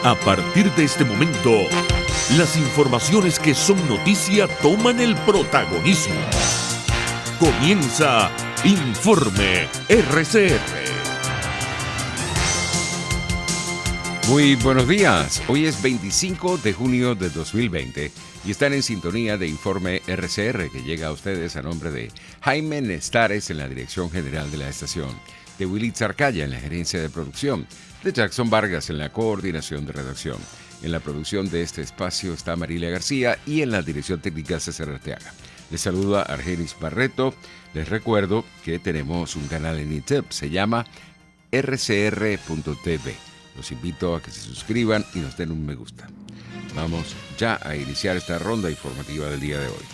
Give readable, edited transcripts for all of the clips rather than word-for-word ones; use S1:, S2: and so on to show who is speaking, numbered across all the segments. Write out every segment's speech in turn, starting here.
S1: A partir de este momento, las informaciones que son noticia toman el protagonismo. Comienza Informe RCR.
S2: Muy buenos días. Hoy es 25 de junio de 2020 y están en sintonía de Informe RCR, que llega a ustedes a nombre de Jaime Nestares en la dirección general de la estación, de Willy Zarcaya en la gerencia de producción, de Jackson Vargas en la coordinación de redacción. En la producción de este espacio está Marilia García y en la dirección técnica César Arteaga. Les saluda Argenis Barreto. Les recuerdo que tenemos un canal en YouTube, se llama rcr.tv. Los invito a que se suscriban y nos den un me gusta. Vamos ya a iniciar esta ronda informativa del día de hoy.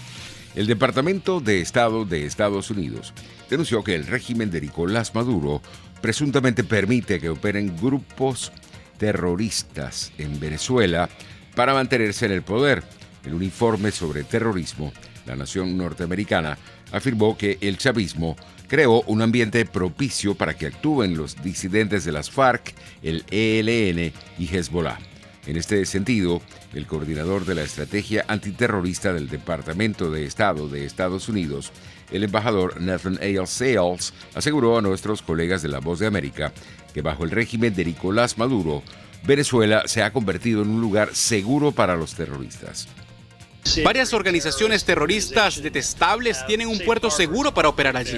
S2: El Departamento de Estado de Estados Unidos denunció que el régimen de Nicolás Maduro presuntamente permite que operen grupos terroristas en Venezuela para mantenerse en el poder. En un informe sobre terrorismo, la nación norteamericana afirmó que el chavismo creó un ambiente propicio para que actúen los disidentes de las FARC, el ELN y Hezbollah. En este sentido, el coordinador de la estrategia antiterrorista del Departamento de Estado de Estados Unidos, el embajador Nathaniel Sayles, aseguró a nuestros colegas de La Voz de América que bajo el régimen de Nicolás Maduro, Venezuela se ha convertido en un lugar seguro para los terroristas.
S3: Varias organizaciones terroristas detestables tienen un puerto seguro para operar allí.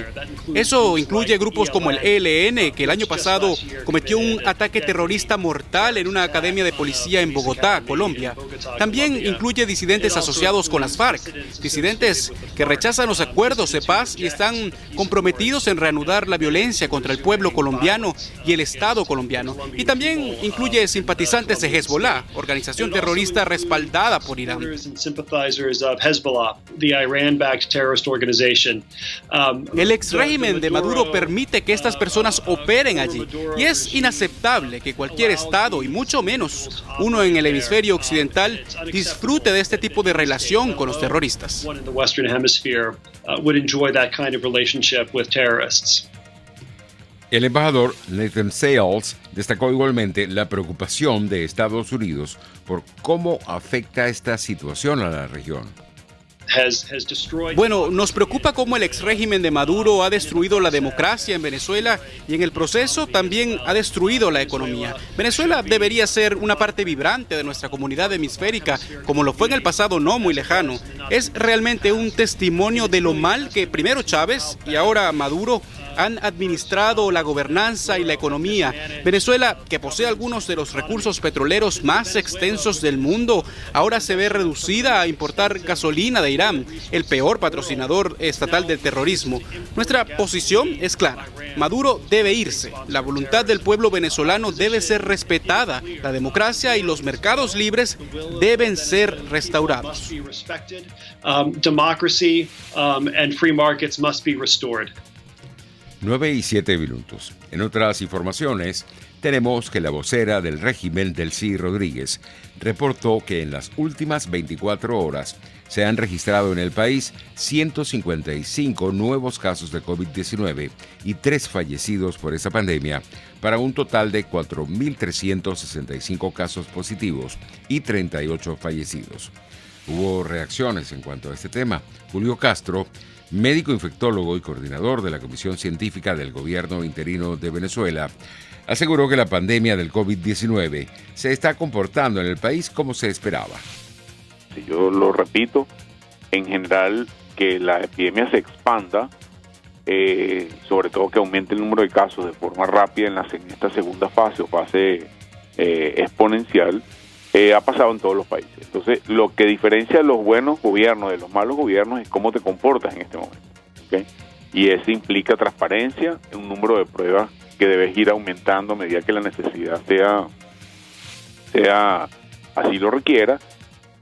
S3: Eso incluye grupos como el ELN, que el año pasado cometió un ataque terrorista mortal en una academia de policía en Bogotá, Colombia. También incluye disidentes asociados con las FARC, disidentes que rechazan los acuerdos de paz y están comprometidos en reanudar la violencia contra el pueblo colombiano y el Estado colombiano. Y también incluye simpatizantes de Hezbollah, organización terrorista respaldada por Irán. El ex régimen de Maduro permite que estas personas operen allí y es inaceptable que cualquier Estado, y mucho menos uno en el hemisferio occidental, disfrute de este tipo de relación con los terroristas.
S2: El embajador Nathan Sayles destacó igualmente la preocupación de Estados Unidos por cómo afecta esta situación a la región.
S3: Bueno, nos preocupa cómo el ex régimen de Maduro ha destruido la democracia en Venezuela y en el proceso también ha destruido la economía. Venezuela debería ser una parte vibrante de nuestra comunidad hemisférica, como lo fue en el pasado no muy lejano. Es realmente un testimonio de lo mal que primero Chávez y ahora Maduro han administrado la gobernanza y la economía. Venezuela, que posee algunos de los recursos petroleros más extensos del mundo, ahora se ve reducida a importar gasolina de Irán, el peor patrocinador estatal del terrorismo. Nuestra posición es clara. Maduro debe irse. La voluntad del pueblo venezolano debe ser respetada. La democracia y los mercados libres deben ser restaurados.
S4: Democracy and free markets must be restored.
S2: 9:07. En otras informaciones, tenemos que la vocera del régimen, Delcy Rodríguez, reportó que en las últimas 24 horas se han registrado en el país 155 nuevos casos de COVID-19 y 3 fallecidos por esta pandemia, para un total de 4.365 casos positivos y 38 fallecidos. Hubo reacciones en cuanto a este tema. Julio Castro, médico infectólogo y coordinador de la Comisión Científica del Gobierno Interino de Venezuela, aseguró que la pandemia del COVID-19 se está comportando en el país como se esperaba.
S5: Yo lo repito, en general que la epidemia se expanda, sobre todo que aumente el número de casos de forma rápida en esta segunda fase o fase exponencial, ha pasado en todos los países. Entonces, lo que diferencia a los buenos gobiernos de los malos gobiernos es cómo te comportas en este momento, ¿okay? Y eso implica transparencia, un número de pruebas que debes ir aumentando a medida que la necesidad sea así lo requiera.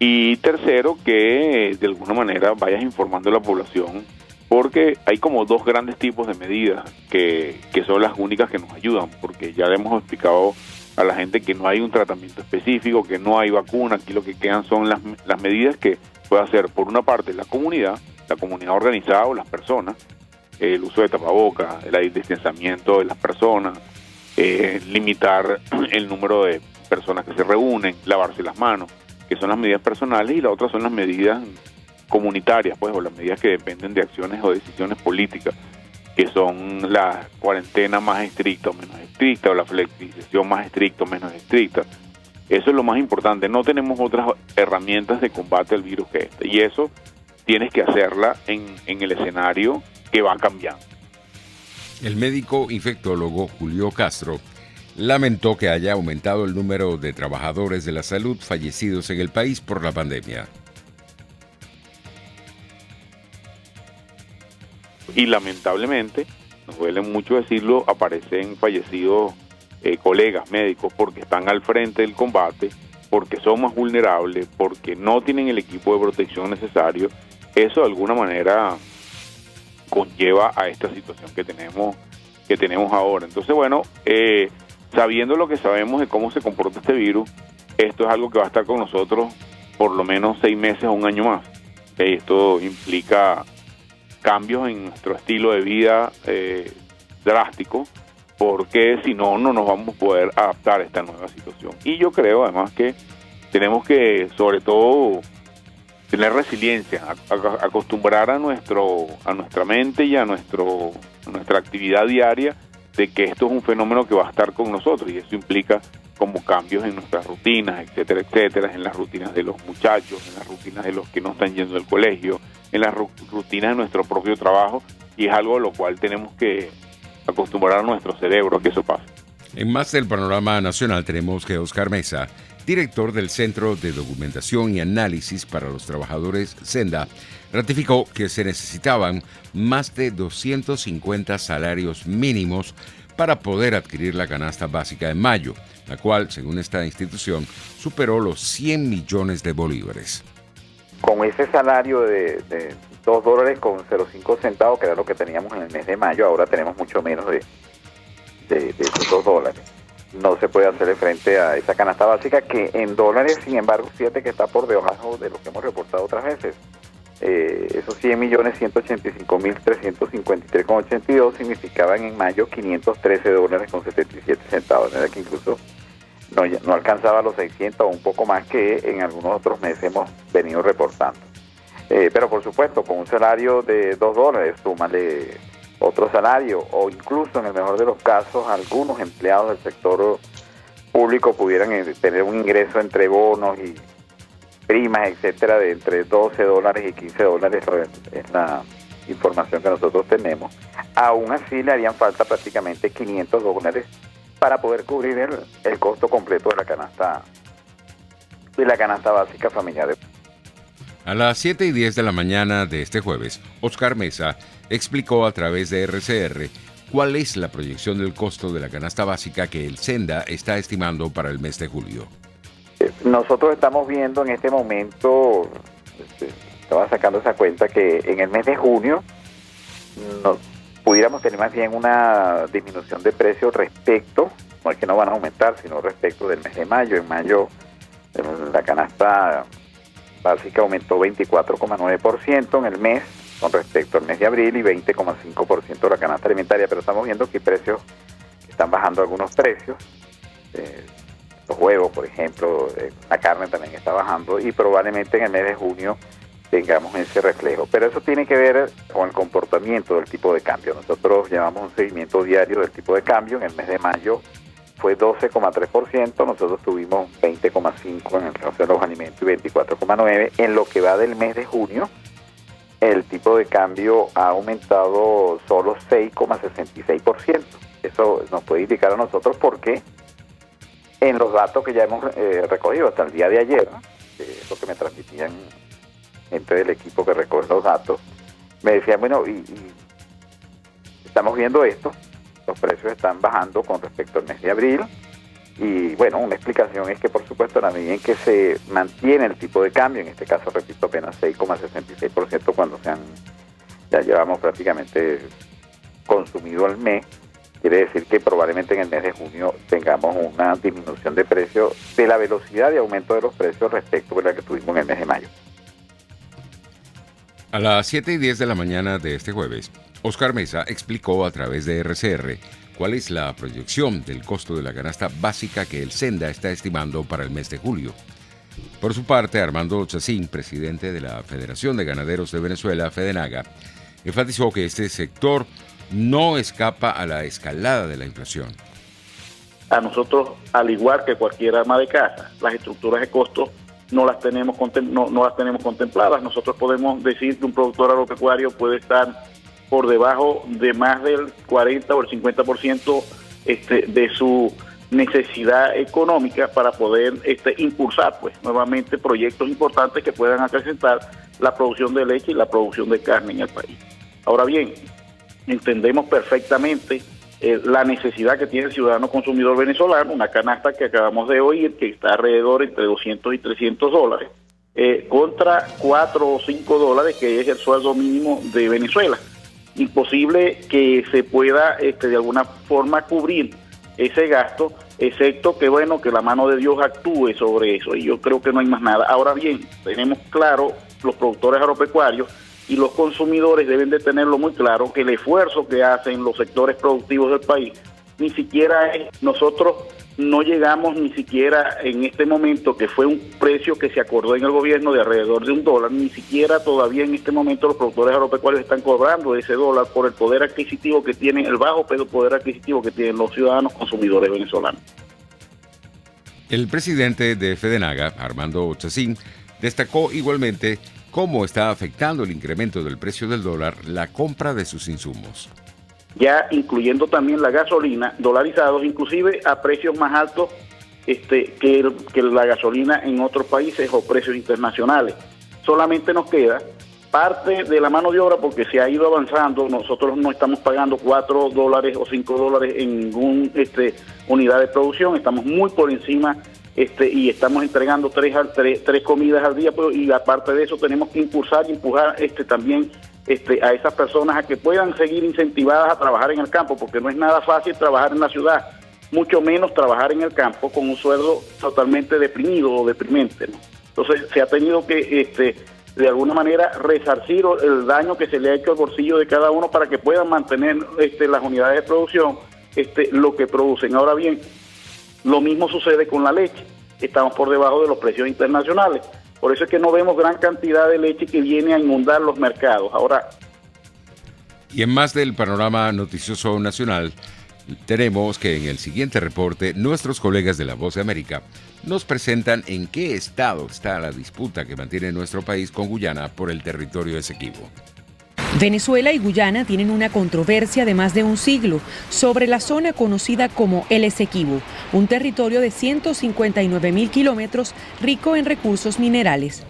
S5: Y tercero, que de alguna manera vayas informando a la población, porque hay como dos grandes tipos de medidas que son las únicas que nos ayudan, porque ya le hemos explicado a la gente que no hay un tratamiento específico, que no hay vacuna. Aquí lo que quedan son las medidas que puede hacer, por una parte, la comunidad organizada o las personas, el uso de tapabocas, el distanciamiento de las personas, limitar el número de personas que se reúnen, lavarse las manos, que son las medidas personales, y la otra son las medidas comunitarias, pues, o las medidas que dependen de acciones o decisiones políticas, que son la cuarentena más estricta o menos estricta, o la flexibilización más estricta o menos estricta. Eso es lo más importante. No tenemos otras herramientas de combate al virus que esta, y eso tienes que hacerla en el escenario que va cambiando.
S2: El médico infectólogo Julio Castro lamentó que haya aumentado el número de trabajadores de la salud fallecidos en el país por la pandemia.
S5: Y lamentablemente, nos duele mucho decirlo, aparecen fallecidos colegas médicos porque están al frente del combate, porque son más vulnerables, porque no tienen el equipo de protección necesario. Eso de alguna manera conlleva a esta situación que tenemos ahora. Entonces, bueno, sabiendo lo que sabemos de cómo se comporta este virus, esto es algo que va a estar con nosotros por lo menos 6 meses o un año más. Esto implica cambios en nuestro estilo de vida drástico, porque si no, no nos vamos a poder adaptar a esta nueva situación. Y yo creo además que tenemos que, sobre todo, tener resiliencia, acostumbrar a nuestra mente y a nuestra actividad diaria de que esto es un fenómeno que va a estar con nosotros, y eso implica como cambios en nuestras rutinas, etcétera, etcétera, en las rutinas de los muchachos, en las rutinas de los que no están yendo al colegio, en las rutinas de nuestro propio trabajo, y es algo a lo cual tenemos que acostumbrar a nuestro cerebro a que eso pase.
S2: En más del panorama nacional tenemos que Oscar Mesa, director del Centro de Documentación y Análisis para los Trabajadores Senda, ratificó que se necesitaban más de 250 salarios mínimos para poder adquirir la canasta básica en mayo, la cual, según esta institución, superó los 100 millones de bolívares.
S6: Con ese salario de $2.05, que era lo que teníamos en el mes de mayo, ahora tenemos mucho menos de $2. No se puede hacerle frente a esa canasta básica, que en dólares, sin embargo, fíjate que está por debajo de lo que hemos reportado otras veces. Esos 100.185.353,82 significaban en mayo $513,77, de manera que incluso no alcanzaba los 600 o un poco más que en algunos otros meses hemos venido reportando. Pero por supuesto, con un salario de $2, súmale otro salario, o incluso en el mejor de los casos, algunos empleados del sector público pudieran tener un ingreso entre bonos y primas, etcétera, de entre $12 y $15, es la información que nosotros tenemos. Aún así le harían falta prácticamente $500 para poder cubrir el costo completo de la canasta básica familiar.
S2: A las 7:10 de la mañana de este jueves, Oscar Mesa explicó a través de RCR cuál es la proyección del costo de la canasta básica que el Senda está estimando para el mes de julio.
S6: Nosotros estamos viendo en este momento, estaba sacando esa cuenta, que en el mes de junio pudiéramos tener más bien una disminución de precios respecto, no es que no van a aumentar, sino respecto del mes de mayo. En mayo la canasta básica aumentó 24,9% en el mes con respecto al mes de abril, y 20,5% la canasta alimentaria, pero estamos viendo que hay precios que están bajando, algunos precios, los huevos, por ejemplo, la carne también está bajando, y probablemente en el mes de junio tengamos ese reflejo. Pero eso tiene que ver con el comportamiento del tipo de cambio. Nosotros llevamos un seguimiento diario del tipo de cambio. En el mes de mayo fue 12,3%, nosotros tuvimos 20,5% en el caso de los alimentos y 24,9%. En lo que va del mes de junio, el tipo de cambio ha aumentado solo 6,66%. Eso nos puede indicar a nosotros porque en los datos que ya hemos recogido hasta el día de ayer, que es lo que me transmitían gente del equipo que recoge los datos, me decían, bueno, y estamos viendo esto, los precios están bajando con respecto al mes de abril, y bueno, una explicación es que por supuesto en la medida en que se mantiene el tipo de cambio, en este caso repito apenas 6,66% cuando ya llevamos prácticamente consumido al mes, quiere decir que probablemente en el mes de junio tengamos una disminución de precios, de la velocidad de aumento de los precios respecto a la que tuvimos en el mes de mayo.
S2: A las 7:10 de la mañana de este jueves, Oscar Mesa explicó a través de RCR cuál es la proyección del costo de la canasta básica que el Senda está estimando para el mes de julio. Por su parte, Armando Chacín, presidente de la Federación de Ganaderos de Venezuela, FEDENAGA, enfatizó que este sector no escapa a la escalada de la inflación.
S7: A nosotros, al igual que cualquier ama de casa, las estructuras de costos no las tenemos contempladas. Nosotros podemos decir que un productor agropecuario puede estar por debajo de más del 40 o el 50% de su necesidad económica para poder impulsar pues nuevamente proyectos importantes que puedan acrecentar la producción de leche y la producción de carne en el país. Ahora bien, entendemos perfectamente la necesidad que tiene el ciudadano consumidor venezolano, una canasta que acabamos de oír que está alrededor entre 200 y 300 dólares, contra 4 o 5 dólares que es el sueldo mínimo de Venezuela. Imposible que se pueda de alguna forma cubrir ese gasto, excepto que que la mano de Dios actúe sobre eso, y yo creo que no hay más nada. Ahora bien, tenemos claro, los productores agropecuarios y los consumidores deben de tenerlo muy claro, que el esfuerzo que hacen los sectores productivos del país, ni siquiera nosotros no llegamos ni siquiera en este momento, que fue un precio que se acordó en el gobierno de alrededor de $1, ni siquiera todavía en este momento los productores agropecuarios están cobrando ese dólar por el poder adquisitivo que tienen, el bajo poder adquisitivo que tienen los ciudadanos consumidores venezolanos.
S2: El presidente de FEDENAGA, Armando Chacín, destacó igualmente cómo está afectando el incremento del precio del dólar la compra de sus insumos.
S7: Ya incluyendo también la gasolina, dolarizados, inclusive a precios más altos que la gasolina en otros países o precios internacionales. Solamente nos queda parte de la mano de obra porque se ha ido avanzando. Nosotros no estamos pagando $4 o $5 en ninguna unidad de producción, estamos muy por encima y estamos entregando tres comidas al día, y aparte de eso tenemos que empujar también a esas personas a que puedan seguir incentivadas a trabajar en el campo, porque no es nada fácil trabajar en la ciudad, mucho menos trabajar en el campo con un sueldo totalmente deprimido o deprimente, ¿no? Entonces se ha tenido que de alguna manera resarcir el daño que se le ha hecho al bolsillo de cada uno para que puedan mantener las unidades de producción lo que producen. Ahora bien, lo mismo sucede con la leche, estamos por debajo de los precios internacionales. Por eso es que no vemos gran cantidad de leche que viene a inundar los mercados. Ahora,
S2: y en más del panorama noticioso nacional, tenemos que en el siguiente reporte nuestros colegas de La Voz de América nos presentan en qué estado está la disputa que mantiene nuestro país con Guyana por el territorio Esequibo.
S8: Venezuela y Guyana tienen una controversia de más de un siglo sobre la zona conocida como el Esequibo, un territorio de 159.000 kilómetros rico en recursos minerales.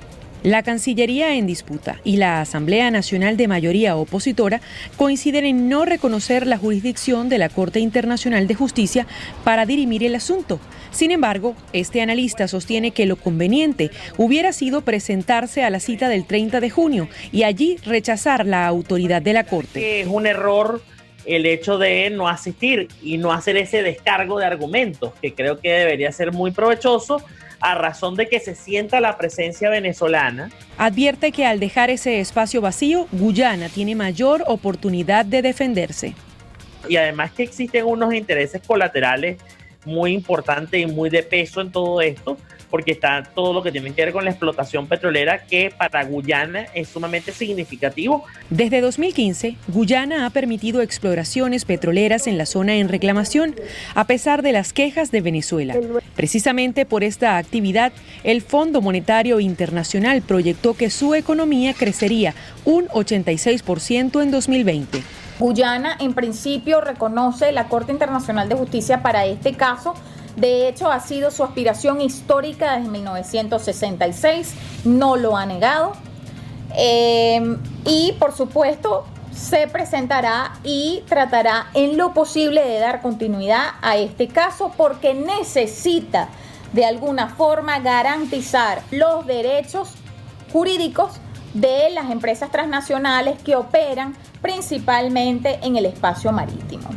S8: La Cancillería en disputa y la Asamblea Nacional de mayoría opositora coinciden en no reconocer la jurisdicción de la Corte Internacional de Justicia para dirimir el asunto. Sin embargo, este analista sostiene que lo conveniente hubiera sido presentarse a la cita del 30 de junio y allí rechazar la autoridad de la Corte.
S9: Es un error el hecho de no asistir y no hacer ese descargo de argumentos, que creo que debería ser muy provechoso a razón de que se sienta la presencia venezolana.
S8: Advierte que al dejar ese espacio vacío, Guyana tiene mayor oportunidad de defenderse.
S9: Y además que existen unos intereses colaterales muy importantes y muy de peso en todo esto, porque está todo lo que tiene que ver con la explotación petrolera, que para Guyana es sumamente significativo.
S8: Desde 2015, Guyana ha permitido exploraciones petroleras en la zona en reclamación, a pesar de las quejas de Venezuela. Precisamente por esta actividad, el Fondo Monetario Internacional proyectó que su economía crecería un 86% en 2020.
S10: Guyana, en principio, reconoce la Corte Internacional de Justicia para este caso. De hecho, ha sido su aspiración histórica desde 1966, no lo ha negado. Y, por supuesto, se presentará y tratará en lo posible de dar continuidad a este caso porque necesita, de alguna forma, garantizar los derechos jurídicos de las empresas transnacionales que operan principalmente en el espacio marítimo.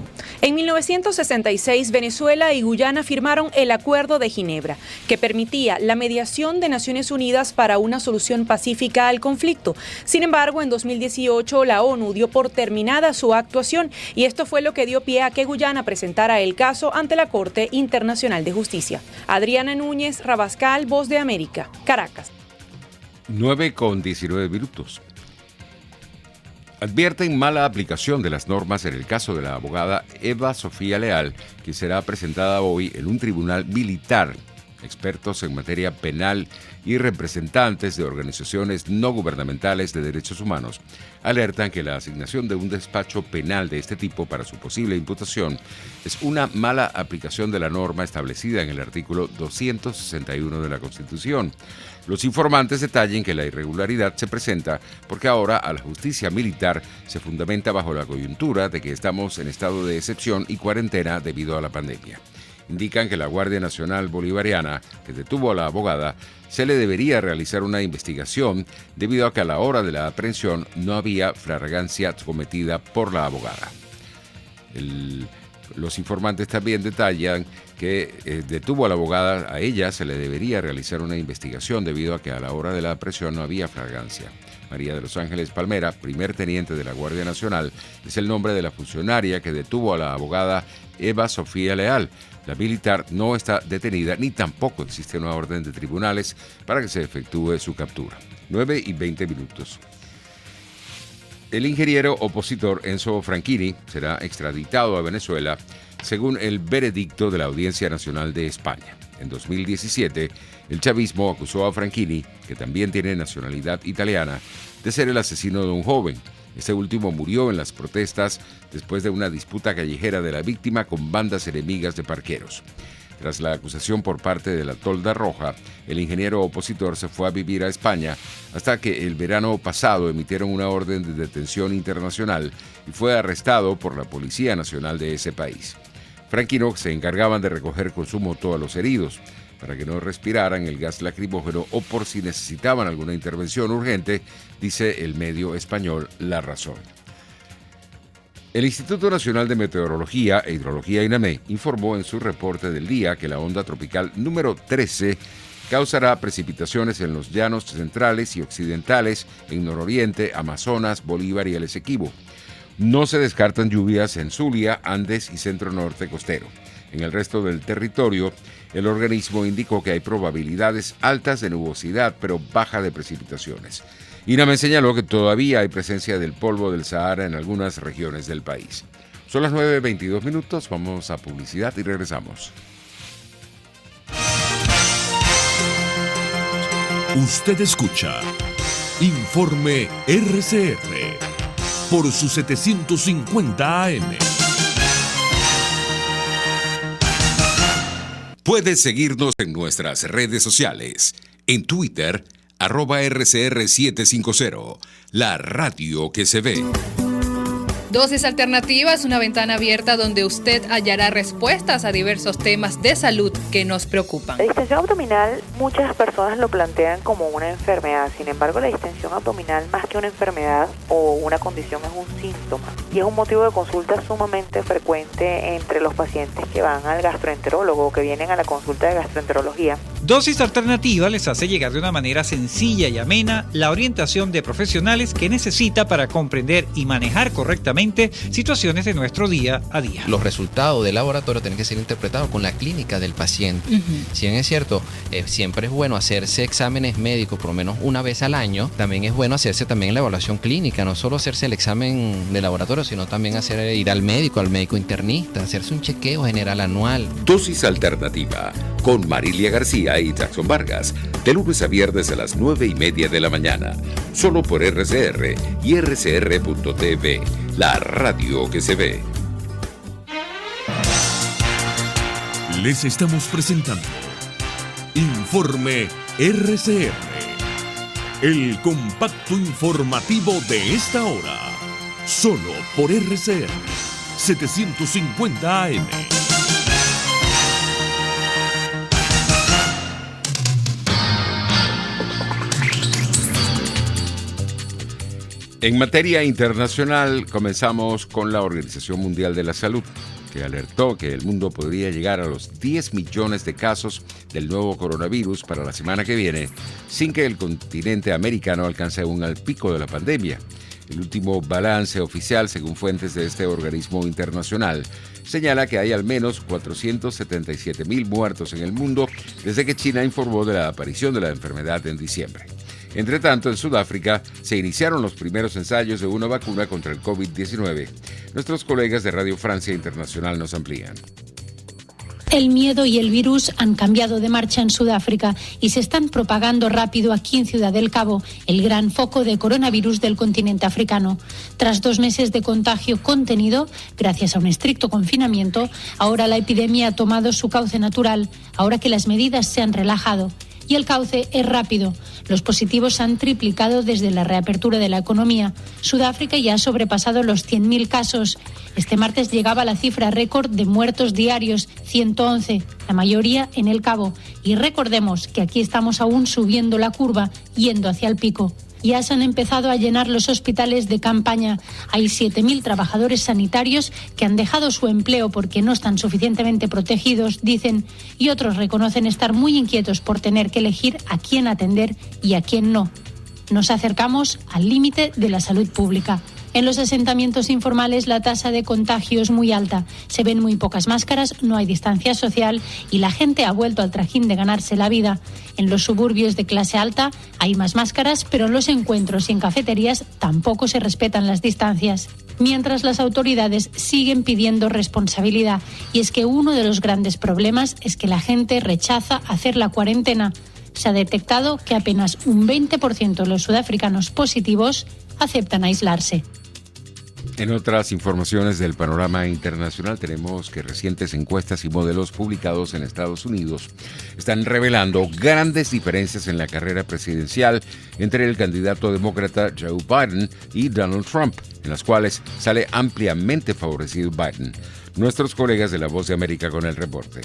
S8: En 1966, Venezuela y Guyana firmaron el Acuerdo de Ginebra, que permitía la mediación de Naciones Unidas para una solución pacífica al conflicto. Sin embargo, en 2018 la ONU dio por terminada su actuación y esto fue lo que dio pie a que Guyana presentara el caso ante la Corte Internacional de Justicia. Adriana Núñez Rabascal, Voz de América, Caracas.
S2: 9:19. Advierten mala aplicación de las normas en el caso de la abogada Eva Sofía Leal, que será presentada hoy en un tribunal militar. Expertos en materia penal y representantes de organizaciones no gubernamentales de derechos humanos alertan que la asignación de un despacho penal de este tipo para su posible imputación es una mala aplicación de la norma establecida en el artículo 261 de la Constitución. Los informantes detallan que la irregularidad se presenta porque ahora a la justicia militar se fundamenta bajo la coyuntura de que estamos en estado de excepción y cuarentena debido a la pandemia. Indican que la Guardia Nacional Bolivariana, que detuvo a la abogada, se le debería realizar una investigación debido a que a la hora de la aprehensión no había flagrancia cometida por la abogada. Los informantes también detallan que detuvo a la abogada, a ella se le debería realizar una investigación debido a que a la hora de la aprehensión no había flagrancia. María de los Ángeles Palmera, primer teniente de la Guardia Nacional, es el nombre de la funcionaria que detuvo a la abogada Eva Sofía Leal. La militar no está detenida ni tampoco existe una orden de tribunales para que se efectúe su captura. 9:20. El ingeniero opositor Enzo Franchini será extraditado a Venezuela según el veredicto de la Audiencia Nacional de España. En 2017, el chavismo acusó a Franchini, que también tiene nacionalidad italiana, de ser el asesino de un joven. Este último murió en las protestas después de una disputa callejera de la víctima con bandas enemigas de parqueros. Tras la acusación por parte de la Tolda Roja, el ingeniero opositor se fue a vivir a España hasta que el verano pasado emitieron una orden de detención internacional y fue arrestado por la Policía Nacional de ese país. Franchini se encargaban de recoger con su moto a los heridos para que no respiraran el gas lacrimógeno o por si necesitaban alguna intervención urgente, dice el medio español La Razón. El Instituto Nacional de Meteorología e Hidrología INAME informó en su reporte del día que la onda tropical número 13 causará precipitaciones en los llanos centrales y occidentales en nororiente, Amazonas, Bolívar y el Esequibo. No se descartan lluvias en Zulia, Andes y centro norte costero. En el resto del territorio, el organismo indicó que hay probabilidades altas de nubosidad, pero baja de precipitaciones. INAME señaló que todavía hay presencia del polvo del Sahara en algunas regiones del país. Son las 9:22, vamos a publicidad y regresamos.
S1: Usted escucha Informe RCR por su 750 AM.
S2: Puedes seguirnos en nuestras redes sociales. En Twitter, @RCR750, la radio que se ve.
S11: Dosis Alternativas, una ventana abierta donde usted hallará respuestas a diversos temas de salud que nos preocupan.
S12: La distensión abdominal, muchas personas lo plantean como una enfermedad. Sin embargo, la distensión abdominal, más que una enfermedad o una condición, es un síntoma y es un motivo de consulta sumamente frecuente entre los pacientes que van al gastroenterólogo o que vienen a la consulta de gastroenterología.
S13: Dosis Alternativa les hace llegar de una manera sencilla y amena la orientación de profesionales que necesita para comprender y manejar correctamente situaciones de nuestro día a día.
S14: Los resultados del laboratorio tienen que ser interpretados con la clínica del paciente. Si bien es cierto, siempre es bueno hacerse exámenes médicos por lo menos una vez al año, también es bueno hacerse también la evaluación clínica, no solo hacerse el examen de laboratorio, sino también ir al médico internista, hacerse un chequeo general anual.
S1: Dosis Alternativa con Marilia García y Jackson Vargas, de lunes a viernes a las 9:30 de la mañana, solo por RCR y rcr.tv, la radio que se ve. Les estamos presentando Informe RCR, el compacto informativo de esta hora, solo por RCR 750 AM.
S2: En materia internacional, comenzamos con la Organización Mundial de la Salud. que alertó que el mundo podría llegar a los 10 millones de casos del nuevo coronavirus para la semana que viene, sin que el continente americano alcance aún al pico de la pandemia. El último balance oficial, según fuentes de este organismo internacional, señala que hay al menos 477,000 muertos en el mundo desde que China informó de la aparición de la enfermedad en diciembre. Entre tanto, en Sudáfrica se iniciaron los primeros ensayos de una vacuna contra el COVID-19. Nuestros colegas de Radio Francia Internacional nos amplían.
S15: El miedo y el virus han cambiado de marcha en Sudáfrica y se están propagando rápido aquí en Ciudad del Cabo, el gran foco de coronavirus del continente africano. Tras 2 meses de contagio contenido, gracias a un estricto confinamiento, ahora la epidemia ha tomado su cauce natural, ahora que las medidas se han relajado. Y el cauce es rápido. Los positivos han triplicado desde la reapertura de la economía. Sudáfrica ya ha sobrepasado los 100.000 casos. Este martes llegaba la cifra récord de muertos diarios, 111, la mayoría en el Cabo. Y recordemos que aquí estamos aún subiendo la curva, yendo hacia el pico. Ya se han empezado a llenar los hospitales de campaña. Hay 7.000 trabajadores sanitarios que han dejado su empleo porque no están suficientemente protegidos, dicen, y otros reconocen estar muy inquietos por tener que elegir a quién atender y a quién no. Nos acercamos al límite de la salud pública. En los asentamientos informales la tasa de contagio es muy alta. Se ven muy pocas máscaras, no hay distancia social y la gente ha vuelto al trajín de ganarse la vida. En los suburbios de clase alta hay más máscaras, pero en los encuentros y en cafeterías tampoco se respetan las distancias. Mientras las autoridades siguen pidiendo responsabilidad. Y es que uno de los grandes problemas es que la gente rechaza hacer la cuarentena. Se ha detectado que apenas un 20% de los sudafricanos positivos aceptan aislarse.
S2: En otras informaciones del panorama internacional tenemos que recientes encuestas y modelos publicados en Estados Unidos están revelando grandes diferencias en la carrera presidencial entre el candidato demócrata Joe Biden y Donald Trump, en las cuales sale ampliamente favorecido Biden. Nuestros colegas de La Voz de América con el reporte.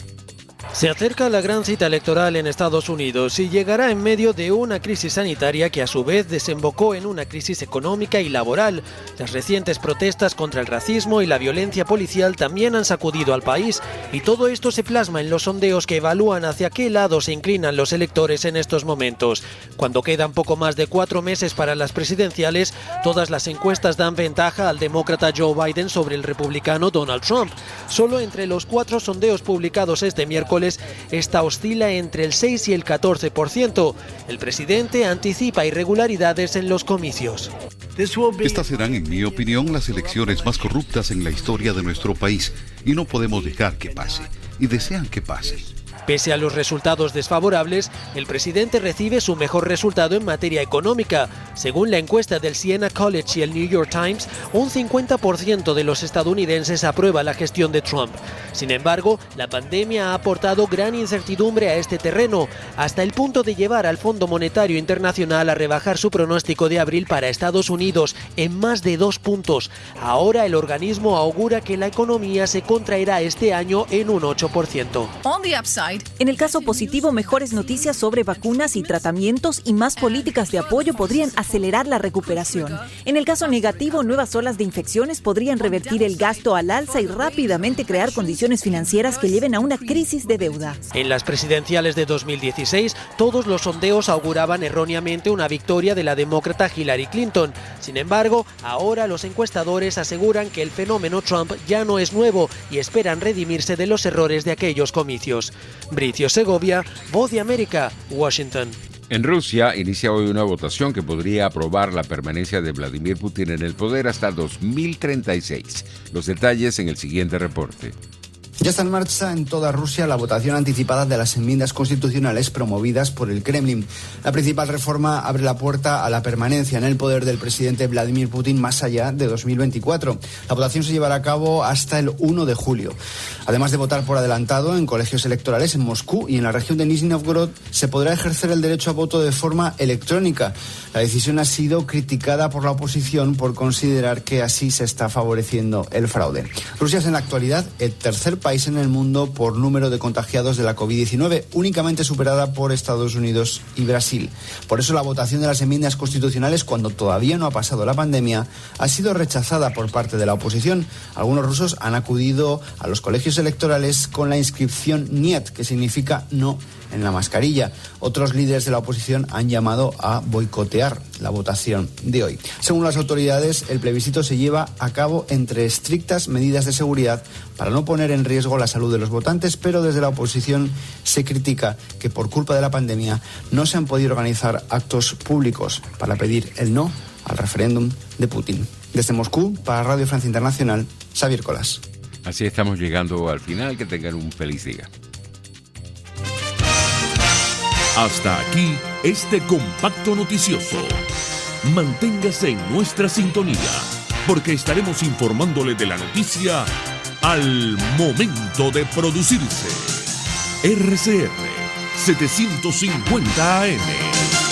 S16: Se acerca la gran cita electoral en Estados Unidos y llegará en medio de una crisis sanitaria que a su vez desembocó en una crisis económica y laboral. Las recientes protestas contra el racismo y la violencia policial también han sacudido al país y todo esto se plasma en los sondeos que evalúan hacia qué lado se inclinan los electores en estos momentos. Cuando quedan poco más de 4 meses para las presidenciales, todas las encuestas dan ventaja al demócrata Joe Biden sobre el republicano Donald Trump. Solo entre los 4 sondeos publicados este miércoles, esta oscila entre el 6 y el 14%. El presidente anticipa irregularidades en los comicios.
S17: Estas serán, en mi opinión, las elecciones más corruptas en la historia de nuestro país y no podemos dejar que pase. Y desean que pase.
S16: Pese a los resultados desfavorables, el presidente recibe su mejor resultado en materia económica. Según la encuesta del Siena College y el New York Times, un 50% de los estadounidenses aprueba la gestión de Trump. Sin embargo, la pandemia ha aportado gran incertidumbre a este terreno, hasta el punto de llevar al Fondo Monetario Internacional a rebajar su pronóstico de abril para Estados Unidos en más de 2 puntos. Ahora el organismo augura que la economía se contraerá este año en un 8%.
S18: En el caso positivo, mejores noticias sobre vacunas y tratamientos y más políticas de apoyo podrían acelerar la recuperación. En el caso negativo, nuevas olas de infecciones podrían revertir el gasto al alza y rápidamente crear condiciones financieras que lleven a una crisis de deuda.
S16: En las presidenciales de 2016, todos los sondeos auguraban erróneamente una victoria de la demócrata Hillary Clinton. Sin embargo, ahora los encuestadores aseguran que el fenómeno Trump ya no es nuevo y esperan redimirse de los errores de aquellos comicios. Bricio Segovia, Voz de América, Washington.
S2: En Rusia inicia hoy una votación que podría aprobar la permanencia de Vladimir Putin en el poder hasta 2036. Los detalles en el siguiente reporte.
S19: Ya está en marcha en toda Rusia la votación anticipada de las enmiendas constitucionales promovidas por el Kremlin. La principal reforma abre la puerta a la permanencia en el poder del presidente Vladimir Putin más allá de 2024. La votación se llevará a cabo hasta el 1 de julio. Además de votar por adelantado en colegios electorales en Moscú y en la región de Nizhny Novgorod, se podrá ejercer el derecho a voto de forma electrónica. La decisión ha sido criticada por la oposición por considerar que así se está favoreciendo el fraude. Rusia es en la actualidad el tercer país país en el mundo por número de contagiados de la COVID-19, únicamente superada por Estados Unidos y Brasil. Por eso la votación de las enmiendas constitucionales, cuando todavía no ha pasado la pandemia, ha sido rechazada por parte de la oposición. Algunos rusos han acudido a los colegios electorales con la inscripción NIET, que significa no en la mascarilla. Otros líderes de la oposición han llamado a boicotear la votación de hoy. Según las autoridades, el plebiscito se lleva a cabo entre estrictas medidas de seguridad para no poner en riesgo la salud de los votantes, pero desde la oposición se critica que por culpa de la pandemia no se han podido organizar actos públicos para pedir el no al referéndum de Putin. Desde Moscú, para Radio Francia Internacional, Xavier Colas.
S2: Así estamos llegando al final. Que tengan un feliz día.
S20: Hasta aquí este compacto noticioso. Manténgase en nuestra sintonía, porque estaremos informándole de la noticia al momento de producirse. RCR 750 AM.